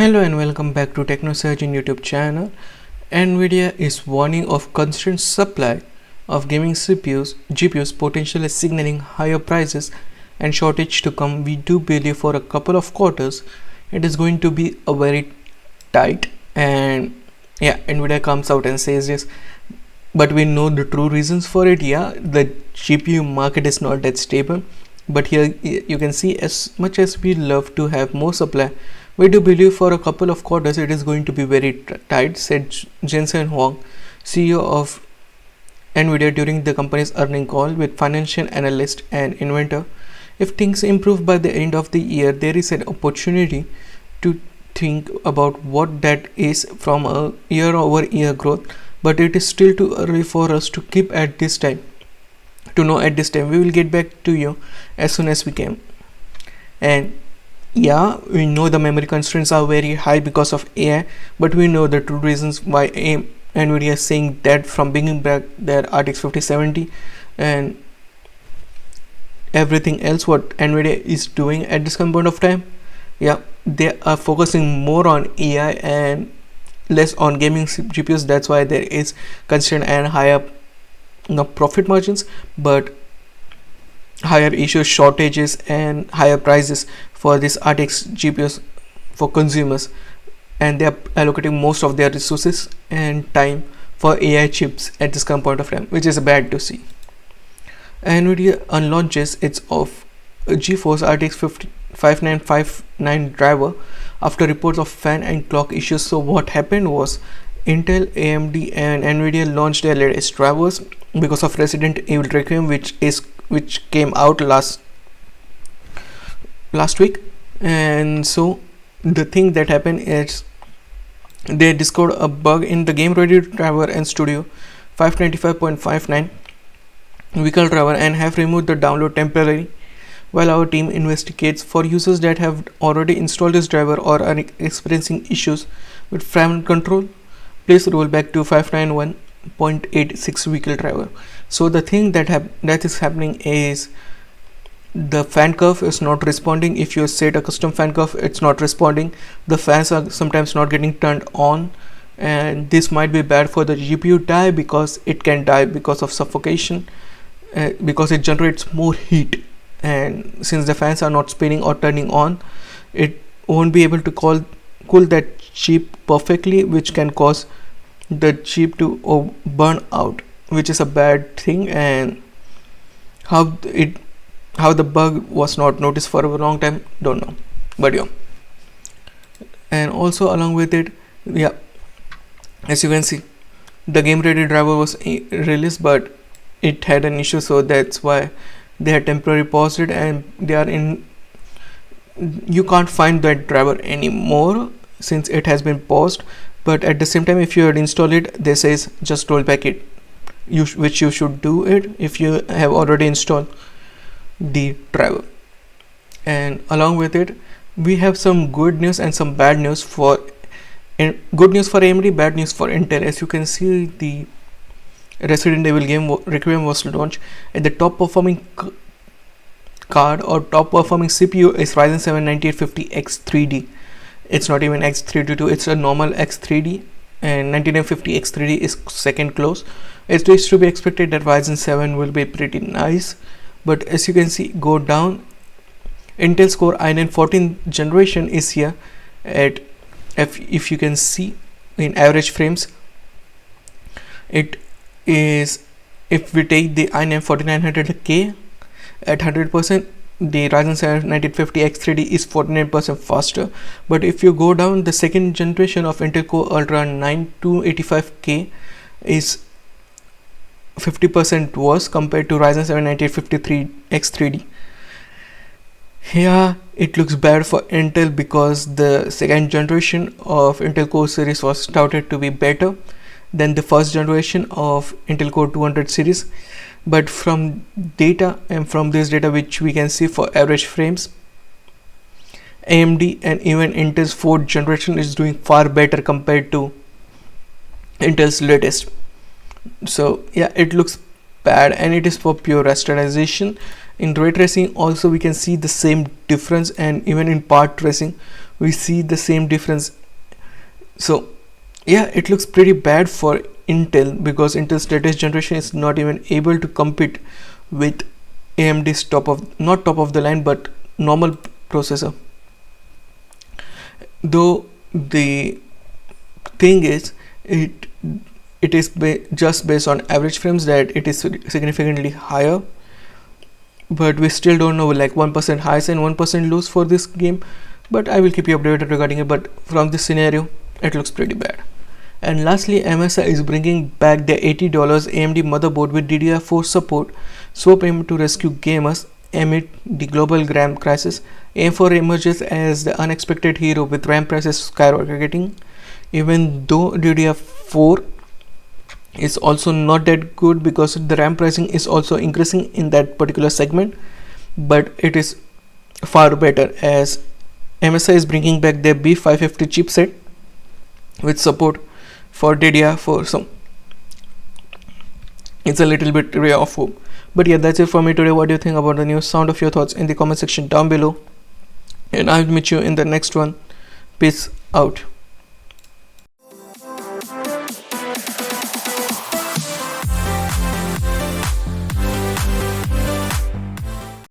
Hello and welcome back to TechnoSurgeon YouTube channel. NVIDIA is warning of constrained supply of gaming CPUs, GPUs potentially signaling higher prices and shortage to come. We do believe for a couple of quarters it is going to be a very tight, and NVIDIA comes out and says this, but we know the true reasons for it. The GPU market is not that stable, but here you can see, as much as we love to have more supply, we do believe for a couple of quarters it is going to be very tight, said Jensen Huang, CEO of NVIDIA, during the company's earnings call with financial analyst and inventor. If things improve by the end of the year, there is an opportunity to think about what that is from a year-over-year growth, but it is still too early for us to keep at this time. To know at this time, we will get back to you as soon as we can. And we know the memory constraints are very high because of AI, but we know the true reasons why NVIDIA is saying that from bringing back their RTX 5070 and everything else what NVIDIA is doing at this point of time. They are focusing more on AI and less on gaming GPUs. That's why there is constraint and higher profit margins, but higher issues, shortages and higher prices for these RTX GPUs for consumers, and they are allocating most of their resources and time for AI chips at this current point of time, which is bad to see. NVIDIA unlaunches its of GeForce RTX 5959 driver after reports of fan and clock issues. So what happened was, Intel, AMD and NVIDIA launched their latest drivers because of Resident Evil Requiem, which came out last week. And so the thing that happened is they discovered a bug in the game ready driver and Studio 595.59 vehicle driver and have removed the download temporarily. While our team investigates, for users that have already installed this driver or are experiencing issues with fan control, please roll back to 591.86 vehicle driver. So the thing that is happening is the fan curve is not responding. If you set a custom fan curve, it's not responding. The fans are sometimes not getting turned on, and this might be bad for the GPU die because it can die because of suffocation, because it generates more heat, and since the fans are not spinning or turning on, it won't be able to cool that chip perfectly, which can cause the chip to burn out, which is a bad thing. And how the bug was not noticed for a long time, don't know, but and also along with it, as you can see, the game ready driver was released, but it had an issue, so that's why they had temporarily paused it, and you can't find that driver anymore since it has been paused. But at the same time, if you had installed it, they says just roll back it, which you should do it if you have already installed the driver. And along with it, we have some good news and some bad news. Good news for AMD, bad news for Intel. As you can see, the Resident Evil game Requiem was launched, and the top performing card or top performing CPU is Ryzen 7 9850X3D. It's not even X322, it's a normal X3D, and 9950X3D is second close. It is to be expected that Ryzen 7 will be pretty nice, but as you can see, go down. Intel's Core i9 14th generation is here at, if you can see in average frames, it is, if we take the i9 4900K at 100%, the Ryzen 7 9850X3D is 49% faster. But if you go down, the second generation of Intel Core Ultra 9285K is 50% worse compared to Ryzen 7 9853X3D. It looks bad for Intel because the second generation of Intel Core series was touted to be better than the first generation of Intel Core 200 series. But from data, and from this data which we can see for average frames, AMD and even Intel's 4th generation is doing far better compared to Intel's latest. So it looks bad, and it is for pure rasterization. In ray tracing also we can see the same difference, and even in part tracing we see the same difference. So yeah, it looks pretty bad for Intel, because Intel's latest generation is not even able to compete with AMD's not top of the line but normal processor. Though the thing is, it is just based on average frames that it is significantly higher, but we still don't know, like 1% highs and 1% lows for this game. But I will keep you updated regarding it. But from this scenario, it looks pretty bad. And lastly, MSI is bringing back their $80 AMD motherboard with DDR4 support, so aim to rescue gamers amid the global RAM crisis. AM4 emerges as the unexpected hero with RAM prices skyrocketing. Even though DDR4 is also not that good, because the RAM pricing is also increasing in that particular segment, but it is far better as MSI is bringing back their B550 chipset with support for DDR4. So it's a little bit ray of hope. But yeah, that's it for me today. What do you think about the news? Sound of your thoughts in the comment section down below, and I'll meet you in the next one. Peace out.